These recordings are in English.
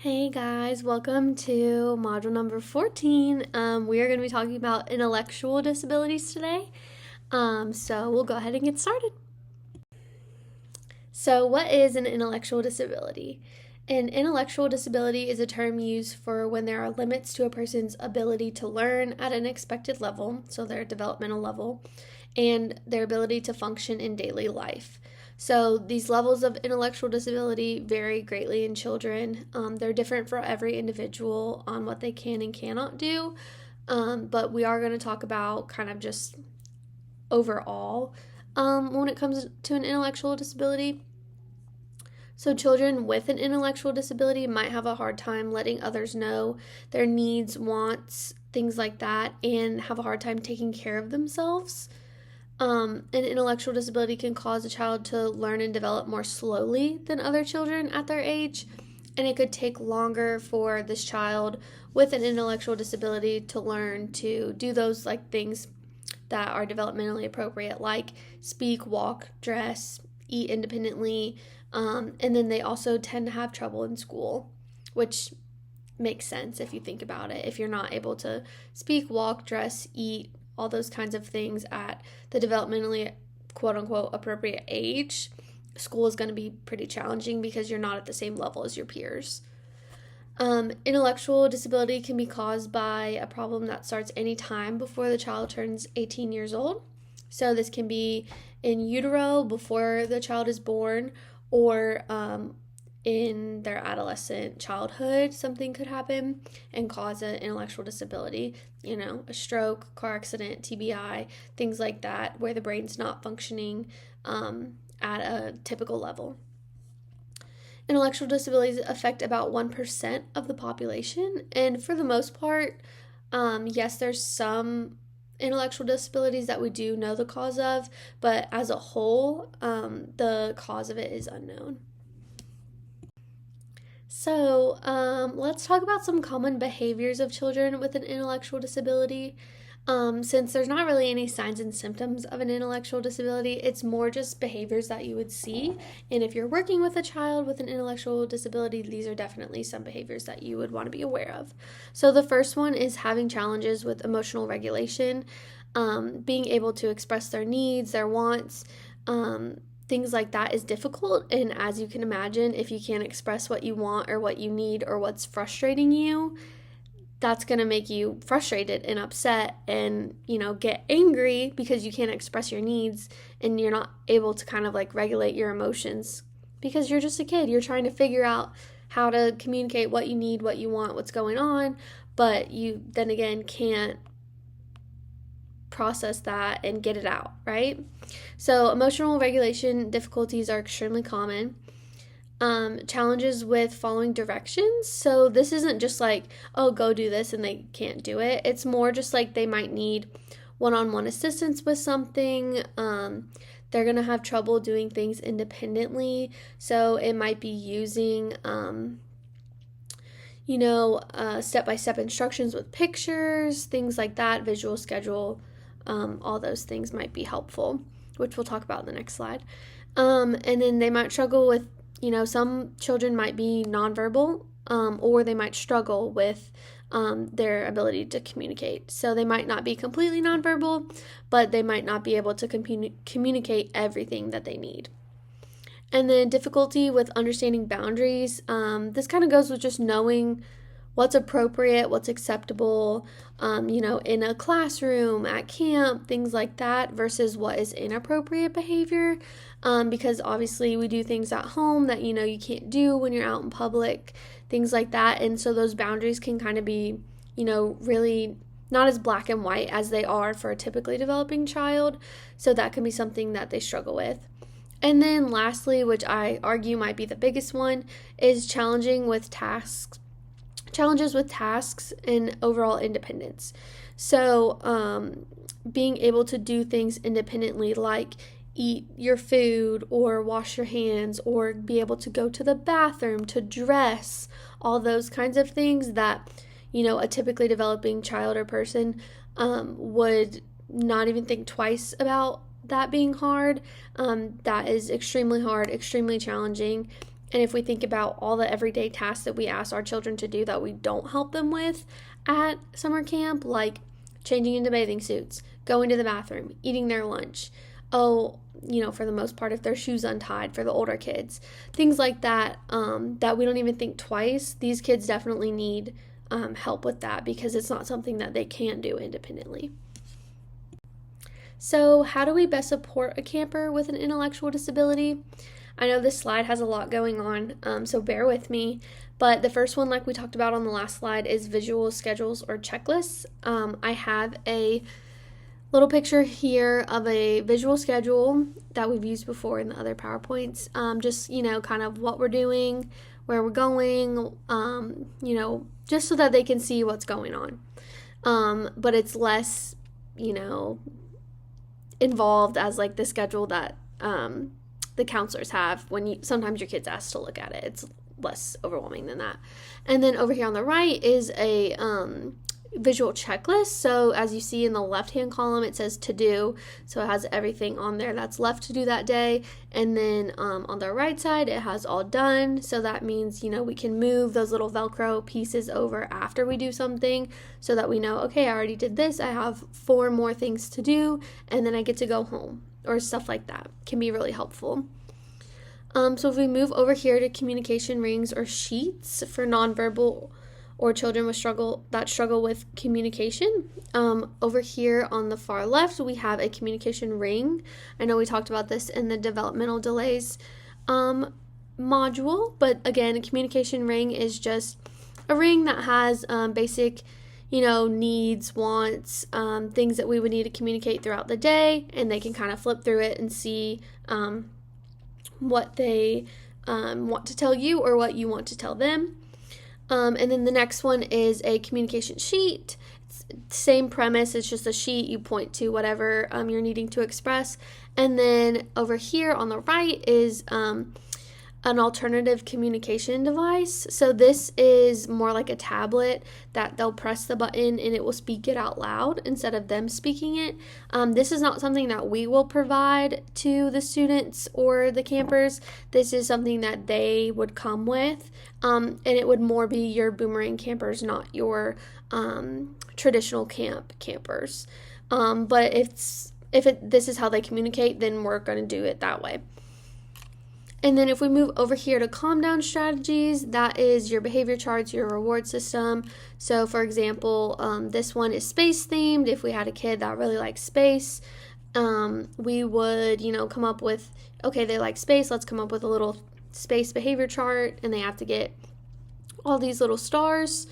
Hey guys, welcome to module number 14. We are going to be talking about intellectual disabilities today. So we'll go ahead and get started. So, what is an intellectual disability? An intellectual disability is a term used for when there are limits to a person's ability to learn at an expected level, so their developmental level, and their ability to function in daily life. So these levels of intellectual disability vary greatly in children. They're different for every individual on what they can and cannot do. But we are going to talk about kind of just overall when it comes to an intellectual disability. So children with an intellectual disability might have a hard time letting others know their needs, wants, things like that, and have a hard time taking care of themselves. An intellectual disability can cause a child to learn and develop more slowly than other children at their age, and it could take longer for this child with an intellectual disability to learn to do those things that are developmentally appropriate, like speak, walk, dress, eat independently, and then they also tend to have trouble in school, which makes sense if you think about it. If you're not able to speak, walk, dress, eat, all those kinds of things at the developmentally quote unquote appropriate age, school is going to be pretty challenging because you're not at the same level as your peers. Intellectual disability can be caused by a problem that starts any time before the child turns 18 years old. So this can be in utero before the child is born, or in their adolescent childhood, something could happen and cause an intellectual disability, a stroke, car accident, TBI, things like that, where the brain's not functioning at a typical level. Intellectual disabilities affect about 1% of the population, and for the most part, yes, there's some intellectual disabilities that we do know the cause of, but as a whole, the cause of it is unknown. So, let's talk about some common behaviors of children with an intellectual disability. Since there's not really any signs and symptoms of an intellectual disability, it's more just behaviors that you would see. And if you're working with a child with an intellectual disability, these are definitely some behaviors that you would want to be aware of. So the first one is having challenges with emotional regulation, being able to express their needs, their wants, things like that is difficult. And as you can imagine, if you can't express what you want or what you need or what's frustrating you, that's going to make you frustrated and upset and, get angry because you can't express your needs and you're not able to kind of regulate your emotions because you're just a kid. You're trying to figure out how to communicate what you need, what you want, what's going on, but you then again can't process that and get it out, right? So emotional regulation difficulties are extremely common. Challenges with following directions. So this isn't just go do this and they can't do it. It's more just they might need one-on-one assistance with something. They're going to have trouble doing things independently. So it might be using, step-by-step instructions with pictures, things like that, visual schedule. All those things might be helpful, which we'll talk about in the next slide. And then they might struggle with, some children might be nonverbal, or they might struggle with their ability to communicate. So they might not be completely nonverbal, but they might not be able to communicate everything that they need. And then difficulty with understanding boundaries. This kind of goes with just knowing what's appropriate, what's acceptable, in a classroom, at camp, things like that, versus what is inappropriate behavior, because obviously we do things at home that, you can't do when you're out in public, things like that, and so those boundaries can kind of be, really not as black and white as they are for a typically developing child, so that can be something that they struggle with. And then lastly, which I argue might be the biggest one, is challenges with tasks and overall independence. So being able to do things independently, like eat your food or wash your hands or be able to go to the bathroom, to dress, all those kinds of things that, a typically developing child or person would not even think twice about that being hard. That is extremely hard, extremely challenging. And if we think about all the everyday tasks that we ask our children to do that we don't help them with at summer camp, like changing into bathing suits, going to the bathroom, eating their lunch, for the most part, if their shoes untied for the older kids, things like that, that we don't even think twice, these kids definitely need help with that because it's not something that they can do independently. So how do we best support a camper with an intellectual disability? I know this slide has a lot going on, so bear with me. But the first one, like we talked about on the last slide, is visual schedules or checklists. I have a little picture here of a visual schedule that we've used before in the other PowerPoints. Just, kind of what we're doing, where we're going, just so that they can see what's going on. But it's less, involved as like the schedule that the counselors have when sometimes your kid's asked to look at it. It's less overwhelming than that. And then over here on the right is a visual checklist. So as you see in the left-hand column, it says to do. So it has everything on there that's left to do that day. And then on the right side, it has all done. So that means, we can move those little Velcro pieces over after we do something so that we know, okay, I already did this. I have 4 more things to do, and then I get to go home, or stuff like that can be really helpful. So if we move over here to communication rings or sheets for nonverbal or children with struggle with communication, over here on the far left, we have a communication ring. I know we talked about this in the developmental delays module, but again, a communication ring is just a ring that has basic needs, wants, things that we would need to communicate throughout the day, and they can kind of flip through it and see what they want to tell you or what you want to tell them. And then the next one is a communication sheet. It's same premise, it's just a sheet. You point to whatever you're needing to express. And then over here on the right is an alternative communication device. So this is more like a tablet that they'll press the button and it will speak it out loud instead of them speaking it. This is not something that we will provide to the students or the campers. This is something that they would come with, and it would more be your boomerang campers, not your traditional campers. But this is how they communicate, then we're going to do it that way. And then if we move over here to calm down strategies, that is your behavior charts, your reward system. So for example, this one is space themed. If we had a kid that really likes space, we would, come up with, okay, they like space, let's come up with a little space behavior chart, and they have to get all these little stars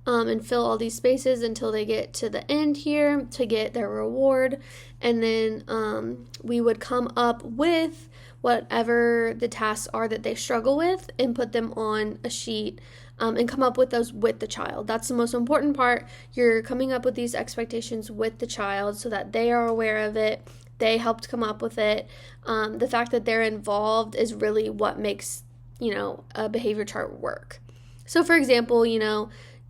and fill all these spaces until they get to the end here to get their reward. And then we would come up with whatever the tasks are that they struggle with and put them on a sheet and come up with those with the child. That's the most important part. You're coming up with these expectations with the child so that they are aware of it. They helped come up with it. The fact that they're involved is really what makes, a behavior chart work. So for example,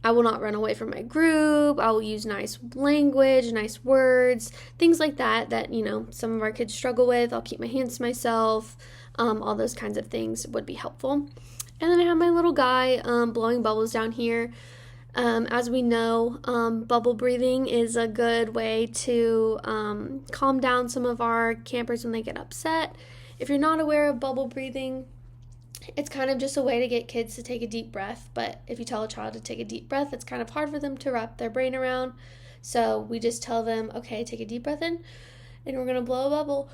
I will not run away from my group. I will use nice language, nice words, things like that, some of our kids struggle with. I'll keep my hands to myself. All those kinds of things would be helpful. And then I have my little guy blowing bubbles down here. As we know, bubble breathing is a good way to calm down some of our campers when they get upset. If you're not aware of bubble breathing, it's kind of just a way to get kids to take a deep breath, but if you tell a child to take a deep breath, it's kind of hard for them to wrap their brain around. So we just tell them, okay, take a deep breath in, and we're going to blow a bubble.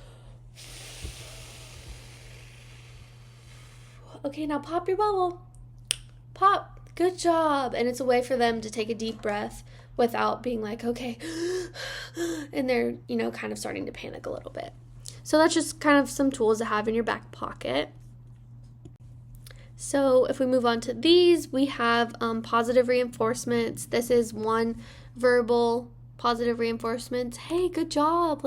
Okay, now pop your bubble. Pop. Good job. And it's a way for them to take a deep breath without being like, okay, and they're, kind of starting to panic a little bit. So that's just kind of some tools to have in your back pocket. So if we move on to these, we have positive reinforcements. This is one verbal positive reinforcement. Hey, good job.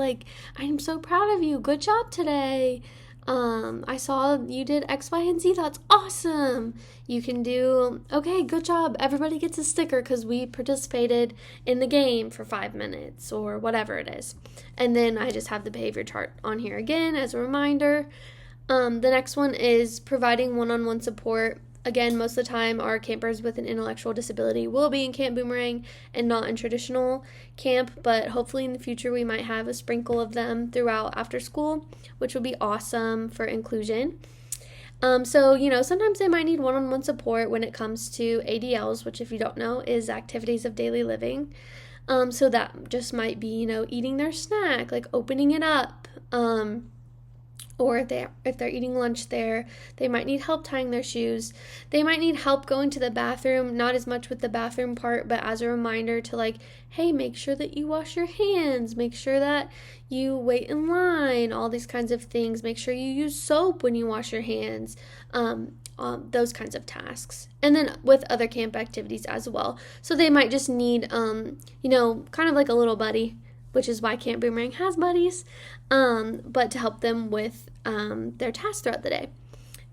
I'm so proud of you. Good job today. I saw you did X, Y, and Z. That's awesome. You can do, okay, good job. Everybody gets a sticker because we participated in the game for 5 minutes or whatever it is. And then I just have the behavior chart on here again as a reminder. The next one is providing one-on-one support. Again, most of the time, our campers with an intellectual disability will be in Camp Boomerang and not in traditional camp, but hopefully in the future we might have a sprinkle of them throughout after school, which would be awesome for inclusion. Sometimes they might need one-on-one support when it comes to ADLs, which, if you don't know, is activities of daily living. So that just might be, eating their snack, like opening it up. Or if they're eating lunch there, they might need help tying their shoes. They might need help going to the bathroom, not as much with the bathroom part, but as a reminder to, like, hey, make sure that you wash your hands, make sure that you wait in line, all these kinds of things. Make sure you use soap when you wash your hands, those kinds of tasks. And then with other camp activities as well. So they might just need, kind of like a little buddy, which is why Camp Boomerang has buddies, but to help them with their tasks throughout the day.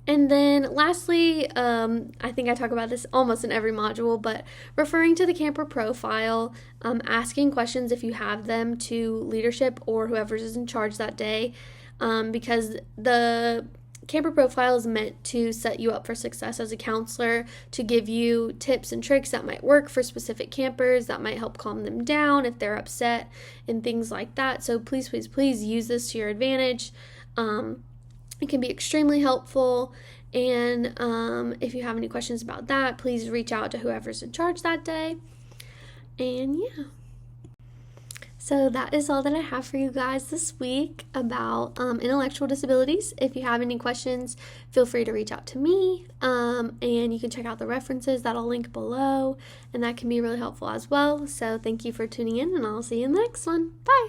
And then lastly, I think I talk about this almost in every module, but referring to the camper profile, asking questions if you have them to leadership or whoever's is in charge that day, because the camper profile is meant to set you up for success as a counselor, to give you tips and tricks that might work for specific campers, that might help calm them down if they're upset and things like that. So please, please, please use this to your advantage. It can be extremely helpful. And if you have any questions about that, please reach out to whoever's in charge that day. And yeah. So that is all that I have for you guys this week about intellectual disabilities. If you have any questions, feel free to reach out to me, and you can check out the references that I'll link below, and that can be really helpful as well. So thank you for tuning in, and I'll see you in the next one. Bye!